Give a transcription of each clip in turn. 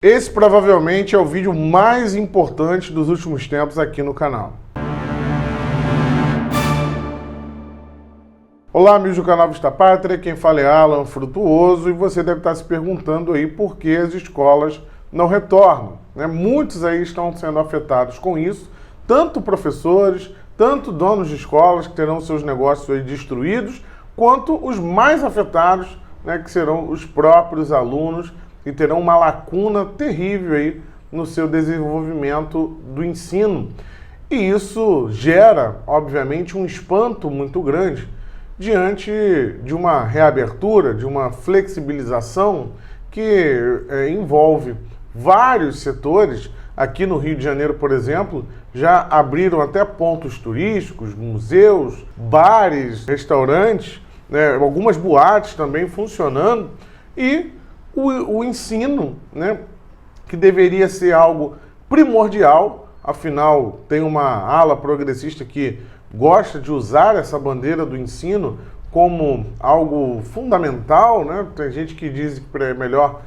Esse provavelmente é o vídeo mais importante dos últimos tempos aqui no canal. Olá, amigos do canal Vista Pátria, quem fala é Alan Frutuoso e você deve estar se perguntando aí por que as escolas não retornam, né? Muitos aí estão sendo afetados com isso, tanto professores, tanto donos de escolas que terão seus negócios aí destruídos, quanto os mais afetados, né, que serão os próprios alunos e terão uma lacuna terrível aí no seu desenvolvimento do ensino. E isso gera, obviamente, um espanto muito grande diante de uma reabertura, de uma flexibilização que envolve vários setores. Aqui no Rio de Janeiro, por exemplo, já abriram até pontos turísticos, museus, bares, restaurantes, né, algumas boates também funcionando, e o ensino, né, que deveria ser algo primordial, afinal tem uma ala progressista que gosta de usar essa bandeira do ensino como algo fundamental, né? Tem gente que diz que é melhor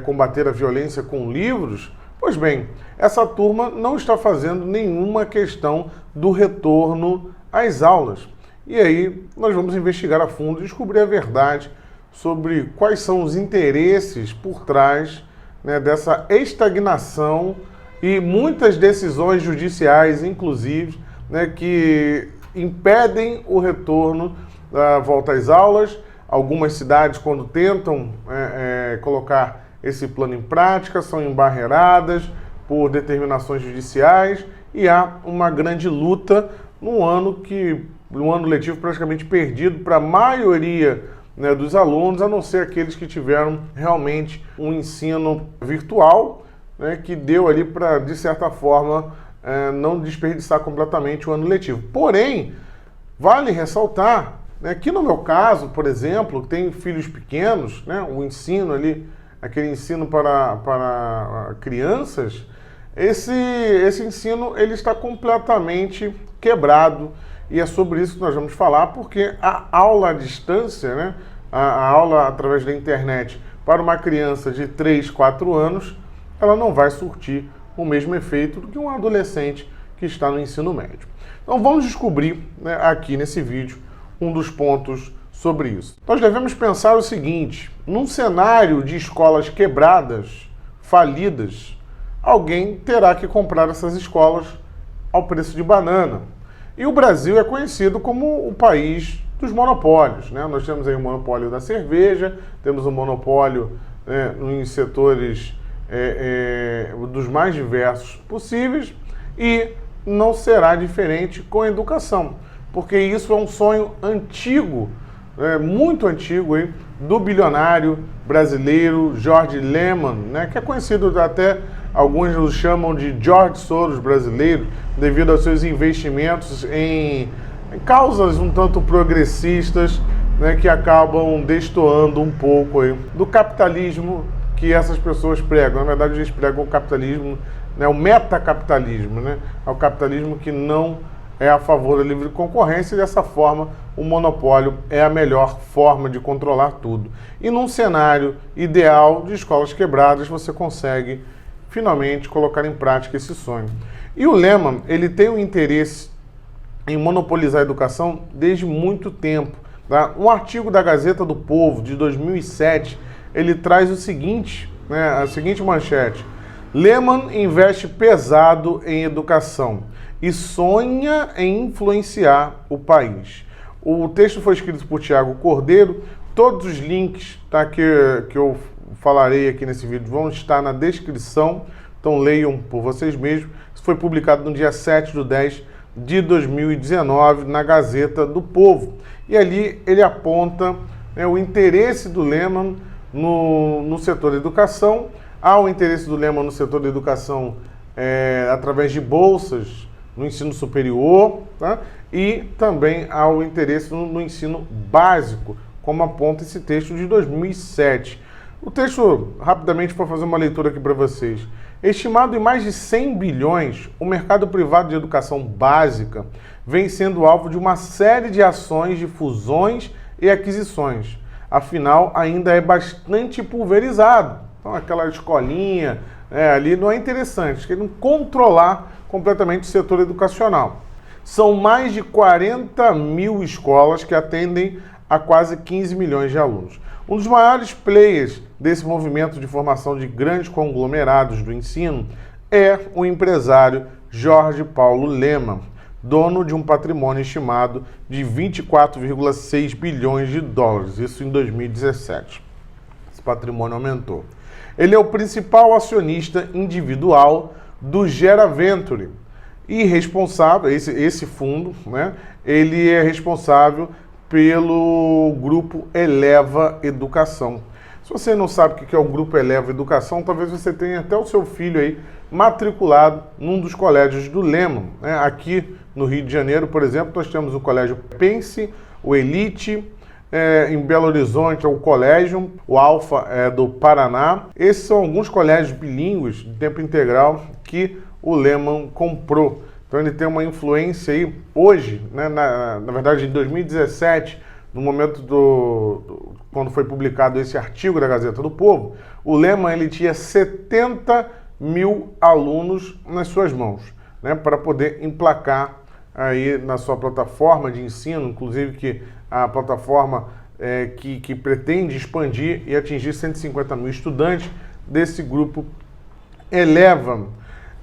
combater a violência com livros. Pois bem, essa turma não está fazendo nenhuma questão do retorno às aulas. E aí nós vamos investigar a fundo e descobrir a verdade sobre quais são os interesses por trás, né, dessa estagnação e muitas decisões judiciais, inclusive, né, que impedem o retorno da volta às aulas. Algumas cidades, quando tentam colocar esse plano em prática, são embarreiradas por determinações judiciais e há uma grande luta no ano letivo praticamente perdido para a maioria, né, dos alunos, a não ser aqueles que tiveram realmente um ensino virtual, né, que deu ali para, de certa forma, não desperdiçar completamente o ano letivo. Porém, vale ressaltar, né, que no meu caso, por exemplo, tenho filhos pequenos, né, o ensino ali, aquele ensino para crianças, esse ensino ele está completamente quebrado. E é sobre isso que nós vamos falar, porque a aula à distância, né, a aula através da internet para uma criança de 3, 4 anos, ela não vai surtir o mesmo efeito do que um adolescente que está no ensino médio. Então vamos descobrir, né, aqui nesse vídeo um dos pontos sobre isso. Nós devemos pensar o seguinte: num cenário de escolas quebradas, falidas, alguém terá que comprar essas escolas ao preço de banana. E o Brasil é conhecido como o país dos monopólios, né? Nós temos aí o monopólio da cerveja, temos o monopólio, né, em setores dos mais diversos possíveis, e não será diferente com a educação, porque isso é um sonho antigo, muito antigo, aí, do bilionário brasileiro Jorge Lemann, né, que é conhecido até, alguns o chamam de George Soros brasileiro, devido aos seus investimentos em causas um tanto progressistas, né, que acabam destoando um pouco aí do capitalismo que essas pessoas pregam. Na verdade, eles pregam o capitalismo, né, o metacapitalismo, né, é o capitalismo que não é a favor da livre concorrência, e dessa forma o monopólio é a melhor forma de controlar tudo. E num cenário ideal de escolas quebradas, você consegue finalmente colocar em prática esse sonho. E o Lemann, ele tem um interesse em monopolizar a educação desde muito tempo, tá? Um artigo da Gazeta do Povo, de 2007, ele traz o seguinte, né, a seguinte manchete: Lemann investe pesado em educação e sonha em influenciar o país. O texto foi escrito por Tiago Cordeiro. Todos os links, tá, que eu falarei aqui nesse vídeo vão estar na descrição, então leiam por vocês mesmos. Isso foi publicado no dia 7/10 de 2019 na Gazeta do Povo. E ali ele aponta, né, o interesse do Lemann no setor da educação. Há o interesse do Lemann no setor da educação através de bolsas no ensino superior, tá? E também há o interesse no ensino básico, como aponta esse texto de 2007. O texto, rapidamente, para fazer uma leitura aqui para vocês. Estimado em mais de 100 bilhões, o mercado privado de educação básica vem sendo alvo de uma série de ações de fusões e aquisições. Afinal, ainda é bastante pulverizado. Então aquela escolinha ali não é interessante, eles querem controlar completamente o setor educacional. São mais de 40 mil escolas que atendem a quase 15 milhões de alunos. Um dos maiores players desse movimento de formação de grandes conglomerados do ensino é o empresário Jorge Paulo Lemann, dono de um patrimônio estimado de 24,6 bilhões de dólares, isso em 2017. Esse patrimônio aumentou. Ele é o principal acionista individual do Geraventure e responsável, esse fundo, né, ele é responsável pelo Grupo Eleva Educação. Se você não sabe o que é o Grupo Eleva Educação, talvez você tenha até o seu filho aí matriculado num dos colégios do Lemann, né? Aqui no Rio de Janeiro, por exemplo, nós temos o Colégio Pense, o Elite, em Belo Horizonte é o Colégio, o Alfa é do Paraná. Esses são alguns colégios bilíngues de tempo integral que o Lemann comprou. Então ele tem uma influência aí hoje, né, na verdade em 2017, no momento quando foi publicado esse artigo da Gazeta do Povo, o Lemann ele tinha 70 mil alunos nas suas mãos, né, para poder emplacar aí na sua plataforma de ensino, inclusive que a plataforma que pretende expandir e atingir 150 mil estudantes desse grupo Eleva.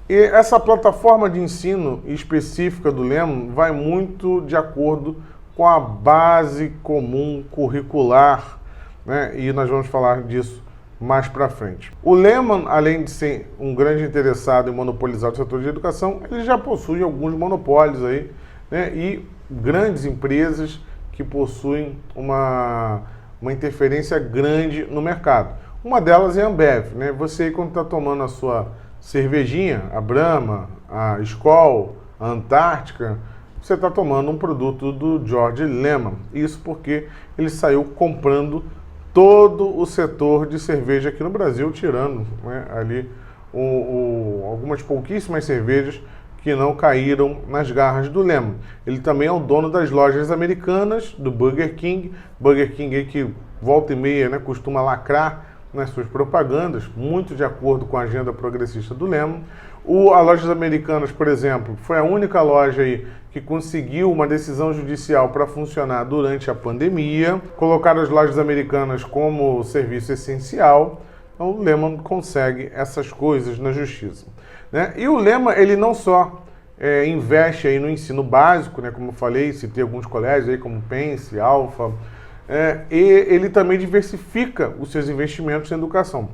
E essa plataforma de ensino específica do Lemann vai muito de acordo com a base comum curricular, né? E nós vamos falar disso mais para frente. O Lemann, além de ser um grande interessado em monopolizar o setor de educação, ele já possui alguns monopólios aí, né? E grandes empresas que possuem uma interferência grande no mercado. Uma delas é a Ambev, né? Você, quando está tomando a sua cervejinha, a Brahma, a Skol, a Antártica, você está tomando um produto do Jorge Lemann. Isso porque ele saiu comprando todo o setor de cerveja aqui no Brasil, tirando, né, ali algumas pouquíssimas cervejas que não caíram nas garras do Lemann. Ele também é o dono das lojas americanas, do Burger King aí que volta e meia, né, costuma lacrar nas suas propagandas, muito de acordo com a agenda progressista do Lemann. A Lojas Americanas, por exemplo, foi a única loja aí que conseguiu uma decisão judicial para funcionar durante a pandemia, colocar as Lojas Americanas como serviço essencial. Então o Lemann consegue essas coisas na justiça, né? E o Lemann, ele não só investe aí no ensino básico, né, como eu falei, citei alguns colégios aí como Pense, Alfa, e ele também diversifica os seus investimentos em educação.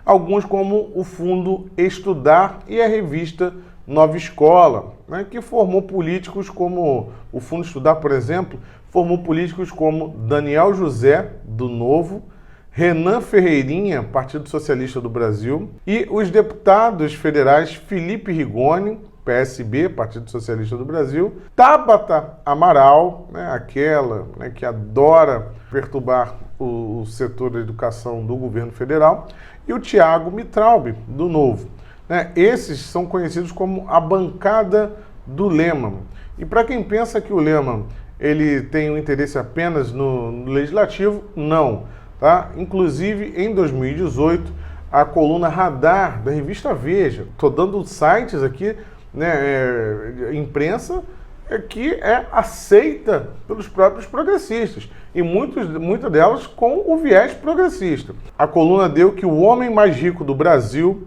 Alguns como o Fundo Estudar e a revista Nova Escola, né, que formou políticos como o Fundo Estudar, por exemplo, formou políticos como Daniel José, do Novo, Renan Ferreirinha, Partido Socialista do Brasil, e os deputados federais Felipe Rigoni, PSB, Partido Socialista do Brasil, Tabata Amaral, né, aquela, né, que adora perturbar o setor da educação do governo federal, e o Tiago Mitraub, do Novo, né? Esses são conhecidos como a bancada do Lemann. E para quem pensa que o Lemann ele tem um interesse apenas no legislativo, não. Tá? Inclusive, em 2018, a coluna Radar da revista Veja, estou dando sites aqui, né, imprensa que é aceita pelos próprios progressistas, e muitas delas com o viés progressista. A coluna deu que o homem mais rico do Brasil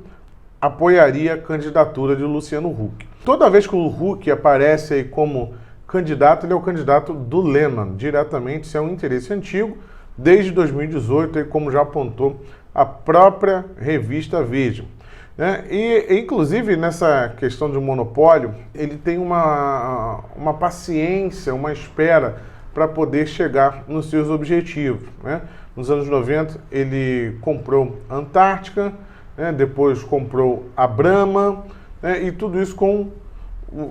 apoiaria a candidatura de Luciano Huck. Toda vez que o Huck aparece aí como candidato, ele é o candidato do Lemann, diretamente, isso é um interesse antigo, desde 2018, aí, como já apontou a própria revista Veja. Né? E, inclusive, nessa questão de monopólio, ele tem uma paciência, uma espera para poder chegar nos seus objetivos. Né? Nos anos 90, ele comprou a Antártica, né? Depois comprou a Brahma, né? E tudo isso com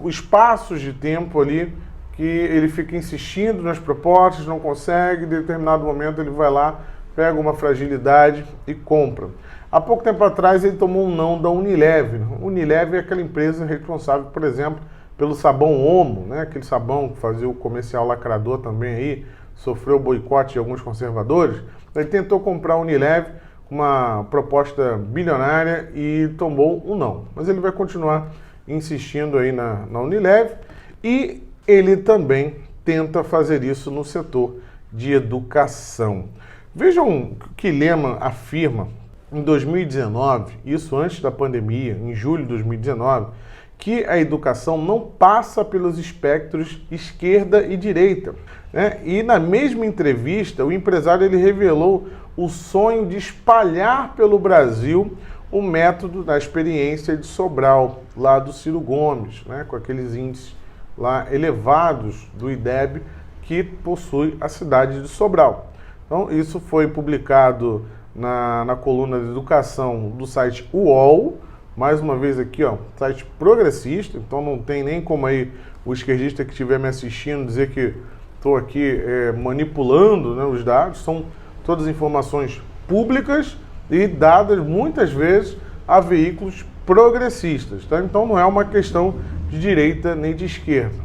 espaços de tempo ali que ele fica insistindo nas propostas, não consegue, em determinado momento ele vai lá, pega uma fragilidade e compra. Há pouco tempo atrás ele tomou um não da Unilever. Unilever é aquela empresa responsável, por exemplo, pelo sabão Omo, né? Aquele sabão que fazia o comercial lacrador também aí, sofreu boicote de alguns conservadores. Ele tentou comprar a Unilever uma proposta bilionária e tombou um não. Mas ele vai continuar insistindo aí na Unilever e ele também tenta fazer isso no setor de educação. Vejam o que Lehman afirma em 2019, isso antes da pandemia, em julho de 2019, que a educação não passa pelos espectros esquerda e direita, né? E na mesma entrevista, o empresário ele revelou o sonho de espalhar pelo Brasil o método da experiência de Sobral, lá do Ciro Gomes, né? Com aqueles índices lá elevados do IDEB que possui a cidade de Sobral. Então, isso foi publicado na coluna de educação do site UOL, mais uma vez aqui, ó, site progressista, então não tem nem como aí o esquerdista que estiver me assistindo dizer que estou aqui manipulando, né, os dados, são todas informações públicas e dadas muitas vezes a veículos progressistas, tá? Então não é uma questão de direita nem de esquerda,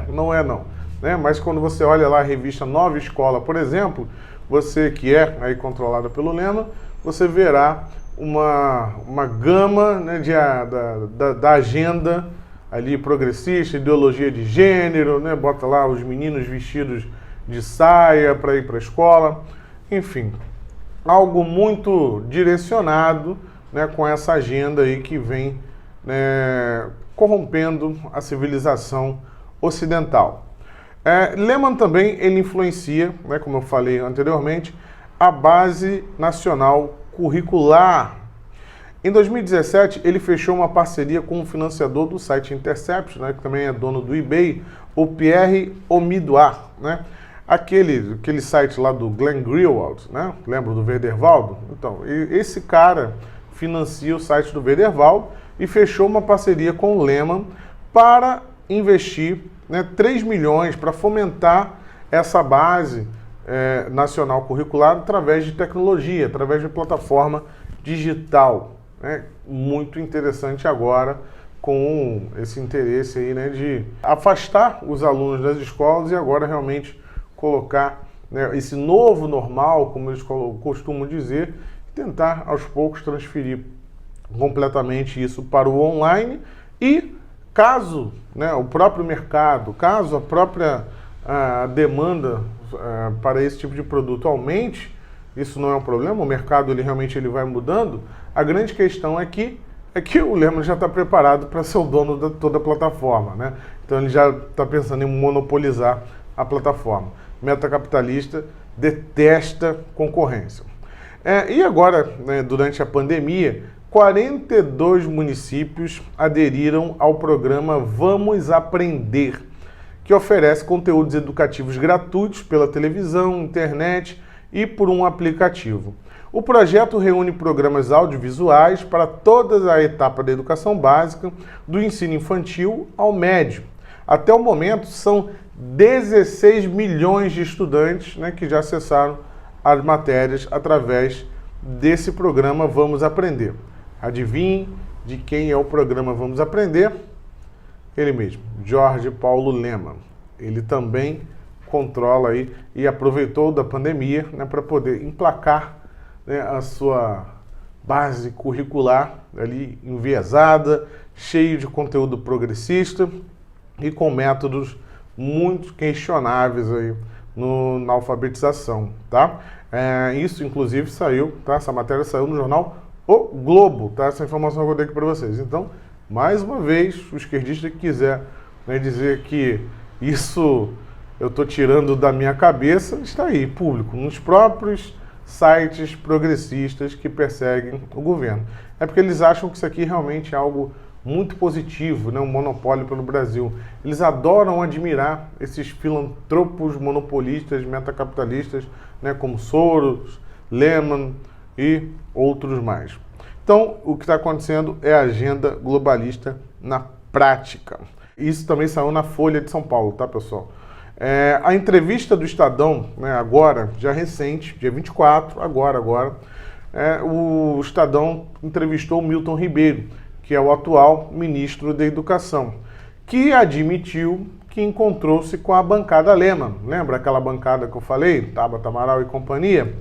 não é não, né? Mas quando você olha lá a revista Nova Escola, por exemplo, você que é aí controlada pelo Lehman, você verá uma gama, né, da agenda ali progressista, ideologia de gênero, né, bota lá os meninos vestidos de saia para ir para a escola, enfim, algo muito direcionado, né, com essa agenda aí que vem, né, corrompendo a civilização ocidental. Lehman também ele influencia, né, como eu falei anteriormente, a base nacional curricular. Em 2017, ele fechou uma parceria com um financiador do site Intercept, né, que também é dono do eBay, o Pierre Omidyar, né? Aquele site lá do Glenn Greenwald, né? Lembra do Werderwald? Então, esse cara financia o site do Werderwald e fechou uma parceria com o Lehman para investir, né, 3 milhões para fomentar essa base nacional curricular através de tecnologia, através de plataforma digital. Né? Muito interessante agora com esse interesse aí, né, de afastar os alunos das escolas e agora realmente colocar, né, esse novo normal, como eles costumam dizer, e tentar aos poucos transferir completamente isso para o online e caso, né, o próprio mercado, caso a própria demanda para esse tipo de produto aumente, isso não é um problema, o mercado ele realmente vai mudando, a grande questão é que o Lehman já está preparado para ser o dono de toda a plataforma, né? Então ele já está pensando em monopolizar a plataforma. Metacapitalista detesta concorrência. E agora, né, durante a pandemia, 42 municípios aderiram ao programa Vamos Aprender, que oferece conteúdos educativos gratuitos pela televisão, internet e por um aplicativo. O projeto reúne programas audiovisuais para toda a etapa da educação básica, do ensino infantil ao médio. Até o momento, são 16 milhões de estudantes, né, que já acessaram as matérias através desse programa Vamos Aprender. Adivinhe de quem é o programa Vamos Aprender? Ele mesmo, Jorge Paulo Lemann. Ele também controla aí e aproveitou da pandemia, né, para poder emplacar, né, a sua base curricular ali enviesada, cheio de conteúdo progressista e com métodos muito questionáveis aí na alfabetização, tá? Isso inclusive saiu, tá? Essa matéria saiu no jornal O Globo, tá? Essa informação que eu dei aqui para vocês. Então, mais uma vez, o esquerdista que quiser, né, dizer que isso eu estou tirando da minha cabeça, está aí, público, nos próprios sites progressistas que perseguem o governo. É porque eles acham que isso aqui realmente é algo muito positivo, né? Um monopólio pelo Brasil. Eles adoram admirar esses filantropos monopolistas, metacapitalistas, né, como Soros, Lehman e outros mais. Então, o que está acontecendo é a agenda globalista na prática. Isso também saiu na Folha de São Paulo, tá, pessoal? A entrevista do Estadão, né, agora, já recente, dia 24, agora, o Estadão entrevistou o Milton Ribeiro, que é o atual ministro da Educação, que admitiu que encontrou-se com a bancada Lehman. Lembra aquela bancada que eu falei? Tabata Amaral e companhia?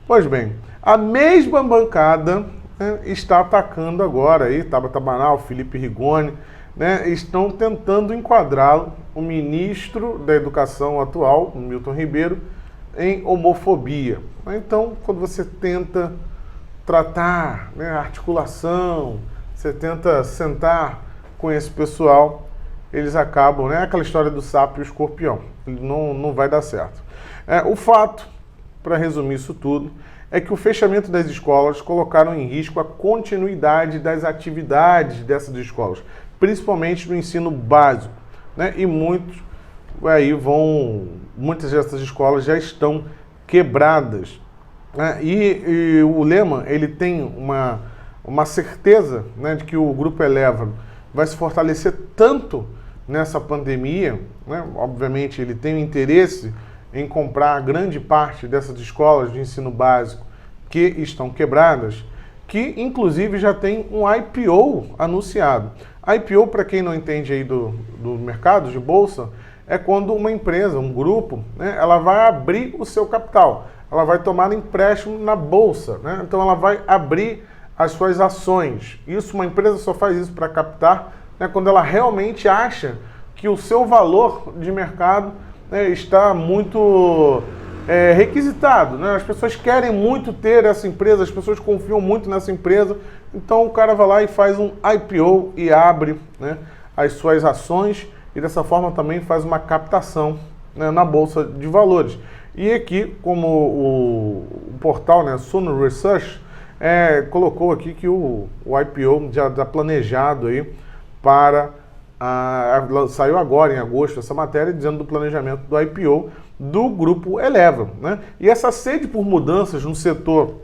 Pois bem, a mesma bancada, né, está atacando agora aí, Tabata Amaral, Felipe Rigoni, né, estão tentando enquadrá-lo, o ministro da Educação atual, Milton Ribeiro, em homofobia. Então, quando você tenta tratar, né, articulação, você tenta sentar com esse pessoal, eles acabam, né, aquela história do sapo e o escorpião, não vai dar certo. O fato, para resumir isso tudo, é que o fechamento das escolas colocaram em risco a continuidade das atividades dessas escolas, principalmente no ensino básico, né? E muitas dessas escolas já estão quebradas, né? E o Lehmann, ele tem uma certeza, né, de que o Grupo Eleva vai se fortalecer tanto nessa pandemia, né? Obviamente ele tem o interesse em comprar grande parte dessas escolas de ensino básico que estão quebradas, que inclusive já tem um IPO anunciado. IPO, para quem não entende aí do mercado de bolsa, é quando uma empresa, um grupo, né, ela vai abrir o seu capital, ela vai tomar empréstimo na bolsa, né? Então ela vai abrir as suas ações. Isso, uma empresa só faz isso para captar, né, quando ela realmente acha que o seu valor de mercado, né, está muito requisitado, né? As pessoas querem muito ter essa empresa, as pessoas confiam muito nessa empresa, então o cara vai lá e faz um IPO e abre, né, as suas ações e dessa forma também faz uma captação, né, na Bolsa de Valores. E aqui, como o portal, né, Suno Research, colocou aqui que o IPO já está planejado aí para... saiu agora, em agosto, essa matéria dizendo do planejamento do IPO do Grupo Eleva, né? E essa sede por mudanças no setor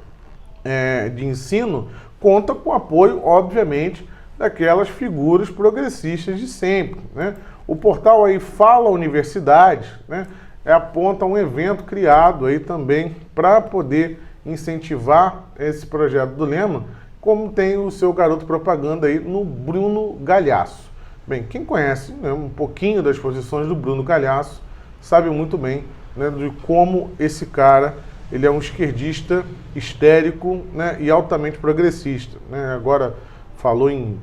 de ensino conta com o apoio, obviamente, daquelas figuras progressistas de sempre, né? O portal aí Fala Universidade, né, aponta um evento criado aí também para poder incentivar esse projeto do Lehmann, como tem o seu garoto propaganda aí no Bruno Galhaço. Bem, quem conhece, né, um pouquinho das posições do Bruno Galhaço sabe muito bem, né, de como esse cara ele é um esquerdista histérico, né, e altamente progressista, né? Agora falou em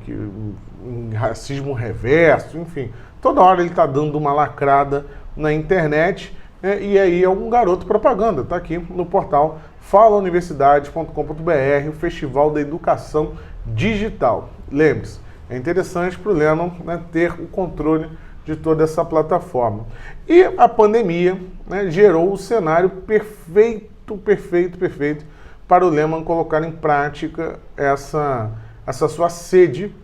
racismo reverso, enfim, toda hora ele está dando uma lacrada na internet, né, e aí é um garoto propaganda, está aqui no portal falauniversidade.com.br, o Festival da Educação Digital. Lembre-se, é interessante para o Lehmann, né, ter o controle de toda essa plataforma. E a pandemia, né, gerou o cenário perfeito para o Lehmann colocar em prática essa sua sede,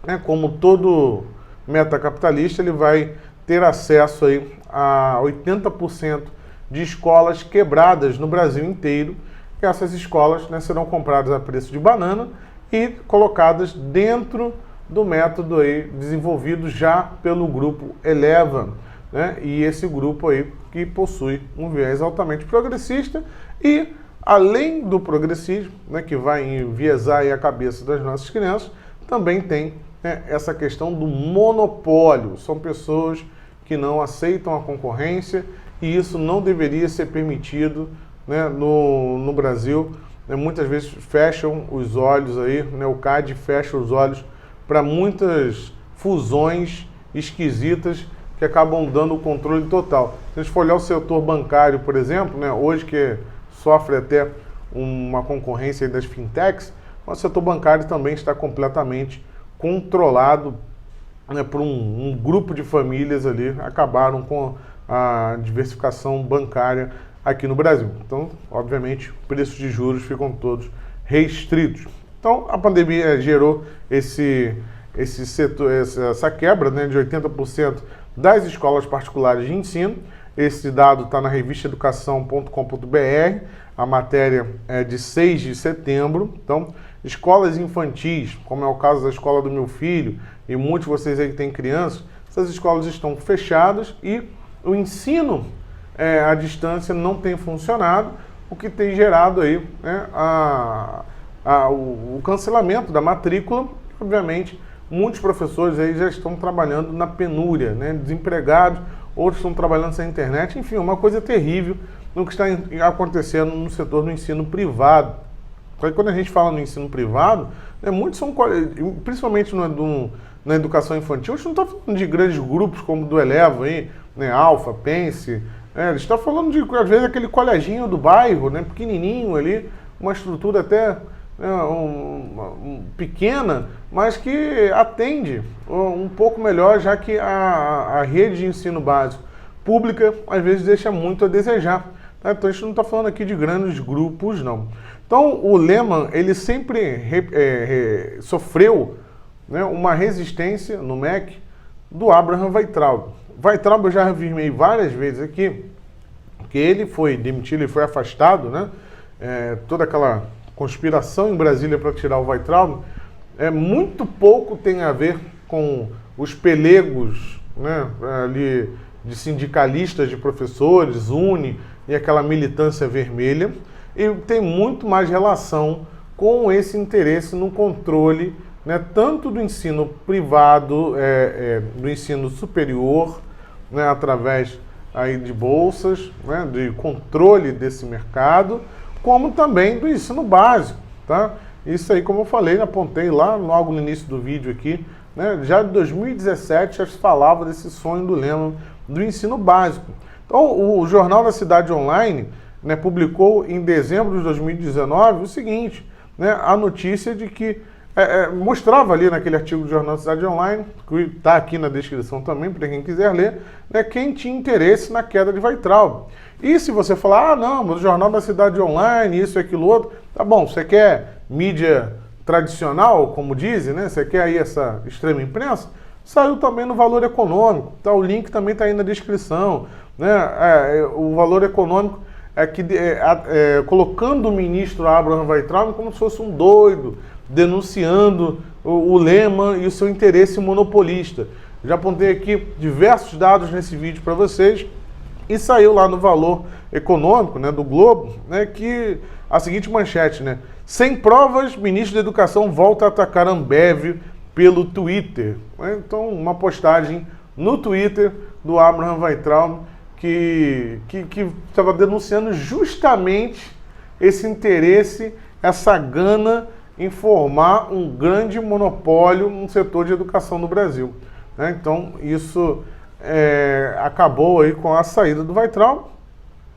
né? Como todo metacapitalista, ele vai ter acesso aí a 80% de escolas quebradas no Brasil inteiro. E essas escolas, né, serão compradas a preço de banana e colocadas dentro do método aí desenvolvido já pelo Grupo Eleva, né? E esse grupo aí que possui um viés altamente progressista e, além do progressismo, né, que vai enviesar aí a cabeça das nossas crianças, também tem, né, essa questão do monopólio. São pessoas que não aceitam a concorrência e isso não deveria ser permitido, né, no Brasil. Muitas vezes fecham os olhos aí, né, o CAD fecha os olhos para muitas fusões esquisitas que acabam dando o controle total. Se a gente for olhar o setor bancário, por exemplo, né, hoje que sofre até uma concorrência das fintechs, o setor bancário também está completamente controlado, né, por um grupo de famílias ali, acabaram com a diversificação bancária aqui no Brasil. Então, obviamente, preços de juros ficam todos restritos. Então, a pandemia gerou esse setor, essa quebra, né, de 80% das escolas particulares de ensino. Esse dado está na revista educação.com.br, a matéria é de 6 de setembro. Então, escolas infantis, como é o caso da escola do meu filho, e muitos de vocês aí que têm crianças, essas escolas estão fechadas e o ensino à distância não tem funcionado, o que tem gerado aí, né, o cancelamento da matrícula. Obviamente, muitos professores aí já estão trabalhando na penúria, né, desempregados, outros estão trabalhando sem internet, enfim, uma coisa terrível no que está acontecendo no setor do ensino privado. Porque quando a gente fala no ensino privado, muitos são, principalmente na educação infantil, a gente não está falando de grandes grupos como o do Eleva, aí, né, Alfa, Pense, a gente está falando de, às vezes, aquele coleginho do bairro, né, pequenininho ali, uma estrutura até pequena, mas que atende um pouco melhor, já que a rede de ensino básico pública, às vezes, deixa muito a desejar. Tá? Então, a gente não está falando aqui de grandes grupos, não. Então, o Lehman, ele sempre sofreu, né, uma resistência no MEC do Abraham Weintraub. Weintraub eu já afirmei várias vezes aqui que ele foi demitido, ele foi afastado, né? Toda aquela conspiração em Brasília para tirar o Weintraub, muito pouco tem a ver com os pelegos, né, ali de sindicalistas, de professores, UNE e aquela militância vermelha, e tem muito mais relação com esse interesse no controle, né, tanto do ensino privado, do ensino superior, né, através aí de bolsas, né, de controle desse mercado, como também do ensino básico, tá? Isso aí, como eu falei, apontei lá logo no início do vídeo aqui, né, já de 2017 já se falava desse sonho do Lehman do ensino básico. Então, o Jornal da Cidade Online, né, publicou em dezembro de 2019 o seguinte, né, a notícia de que mostrava ali naquele artigo do Jornal da Cidade Online, que está aqui na descrição também, para quem quiser ler, né, quem tinha interesse na queda de Weintraub. E se você falar, não, mas o Jornal da Cidade Online, isso e aquilo outro, tá bom, você quer mídia tradicional, como dizem, né, você quer aí essa extrema imprensa, saiu também no Valor Econômico, tá, o link também está aí na descrição, né, o Valor Econômico colocando o ministro Abraham Weintraub como se fosse um doido, denunciando o Lehman e o seu interesse monopolista. Já apontei aqui diversos dados nesse vídeo para vocês e saiu lá no Valor Econômico, né, do Globo, né, que a seguinte manchete, né, sem provas, ministro da Educação volta a atacar Ambev pelo Twitter. Então, uma postagem no Twitter do Abraham Weintraub que estava denunciando justamente esse interesse, essa gana em formar um grande monopólio no setor de educação no Brasil. Né? Então, isso acabou aí com a saída do Weintraub.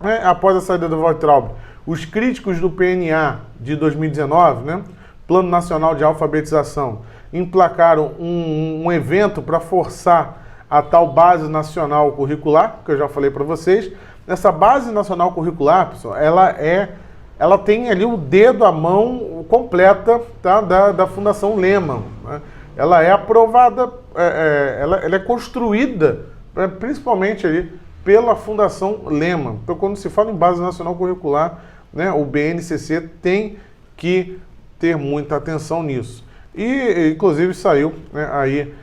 Né? Após a saída do Weintraub, os críticos do PNA de 2019, né? Plano Nacional de Alfabetização, emplacaram um evento para forçar a tal Base Nacional Curricular, que eu já falei para vocês. Essa Base Nacional Curricular, pessoal, ela tem ali o dedo, a mão completa, tá, da Fundação Lehman. Né? Ela é aprovada, ela é construída, principalmente ali pela Fundação Lehman. Então, quando se fala em Base Nacional Curricular, né, o BNCC tem que ter muita atenção nisso. E, inclusive, saiu, né, aí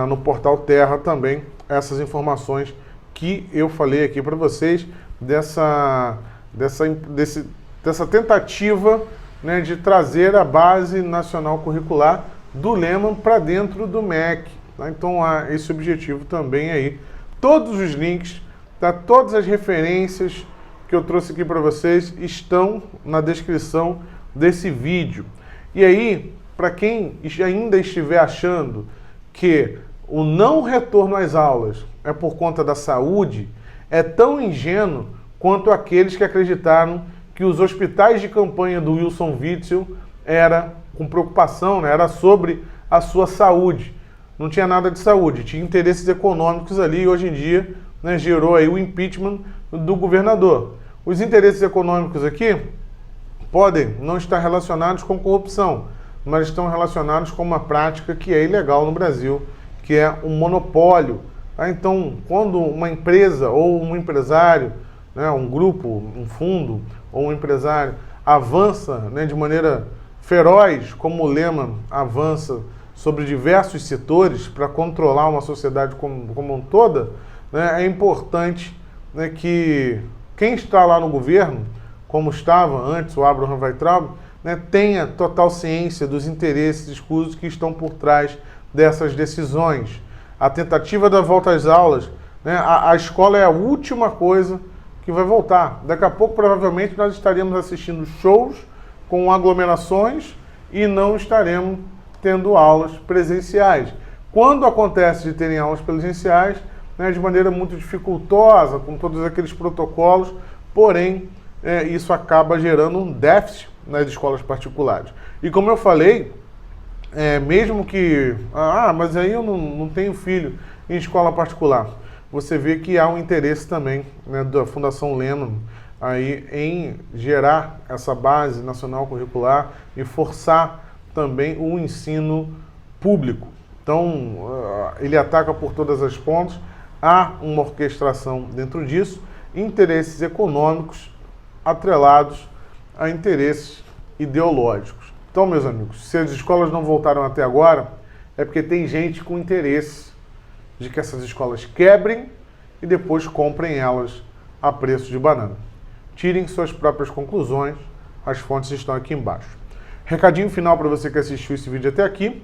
no portal Terra também essas informações que eu falei aqui para vocês dessa tentativa, né, de trazer a Base Nacional Curricular do Lehman para dentro do MEC. Tá? Então há esse objetivo também aí. Todos os links, tá? Todas as referências que eu trouxe aqui para vocês estão na descrição desse vídeo. E aí, para quem ainda estiver achando que o não retorno às aulas é por conta da saúde, é tão ingênuo quanto aqueles que acreditaram que os hospitais de campanha do Wilson Witzel era com preocupação, né, era sobre a sua saúde. Não tinha nada de saúde, tinha interesses econômicos ali e hoje em dia, né, gerou aí o impeachment do governador. Os interesses econômicos aqui podem não estar relacionados com corrupção, mas estão relacionados com uma prática que é ilegal no Brasil, que é um monopólio. Tá? Então, quando uma empresa ou um empresário, né, um grupo, um fundo ou um empresário avança, né, de maneira feroz, como o Lehman avança sobre diversos setores para controlar uma sociedade como um toda, né, é importante, né, que quem está lá no governo, como estava antes o Abraham Weintraub, né, tenha total ciência dos interesses escusos que estão por trás dessas decisões. A tentativa da volta às aulas, né, a escola é a última coisa que vai voltar. Daqui a pouco, provavelmente, nós estaremos assistindo shows com aglomerações e não estaremos tendo aulas presenciais. Quando acontece de terem aulas presenciais, né, de maneira muito dificultosa, com todos aqueles protocolos, porém, isso acaba gerando um déficit nas escolas particulares. E como eu falei, mesmo que... mas aí eu não tenho filho em escola particular. Você vê que há um interesse também, né, da Fundação Lehman aí em gerar essa base nacional curricular e forçar também o ensino público. Então, ele ataca por todas as pontas, há uma orquestração dentro disso, interesses econômicos atrelados a interesses ideológicos. Então, meus amigos, se as escolas não voltaram até agora, é porque tem gente com interesse de que essas escolas quebrem e depois comprem elas a preço de banana. Tirem suas próprias conclusões, as fontes estão aqui embaixo. Recadinho final para você que assistiu esse vídeo até aqui.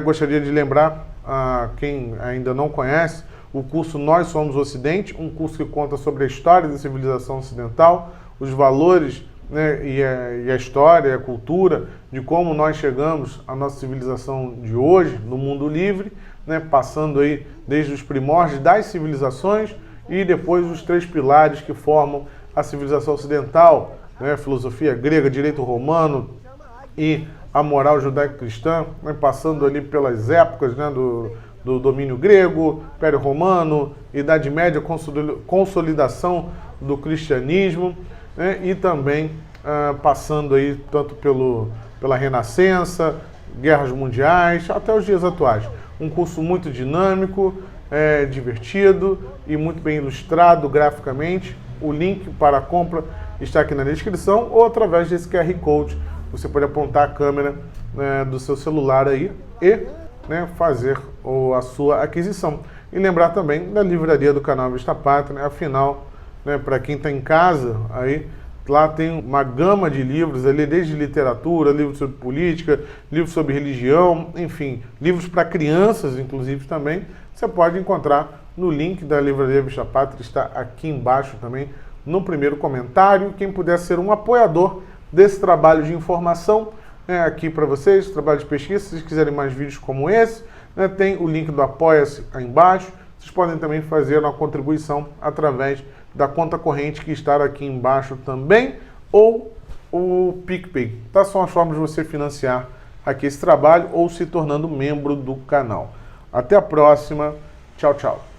Gostaria de lembrar a quem ainda não conhece o curso Nós Somos o Ocidente, um curso que conta sobre a história da civilização ocidental, os valores, né, e a história, a cultura de como nós chegamos à nossa civilização de hoje, no mundo livre, né, passando aí desde os primórdios das civilizações e depois os 3 pilares que formam a civilização ocidental, né, filosofia grega, direito romano e a moral judaico-cristã, né, passando ali pelas épocas, né, do domínio grego, Império Romano, Idade Média, consolidação do cristianismo, né, e também passando aí tanto pela Renascença, guerras mundiais, até os dias atuais. Um curso muito dinâmico, divertido e muito bem ilustrado graficamente. O link para a compra está aqui na descrição ou através desse QR Code. Você pode apontar a câmera, né, do seu celular aí e, né, fazer a sua aquisição. E lembrar também da livraria do canal Vista Pátria, né? Afinal, né, para quem está em casa, aí, lá tem uma gama de livros, ali, desde literatura, livros sobre política, livros sobre religião, enfim, livros para crianças, inclusive, também. Você pode encontrar no link da livraria Vista Pátria, está aqui embaixo também, no primeiro comentário. Quem puder ser um apoiador desse trabalho de informação, aqui para vocês, trabalho de pesquisa, se vocês quiserem mais vídeos como esse, né, tem o link do Apoia-se aí embaixo. Vocês podem também fazer uma contribuição através da conta corrente que está aqui embaixo também, ou o PicPay. Tá? São as formas de você financiar aqui esse trabalho ou se tornando membro do canal. Até a próxima. Tchau, tchau.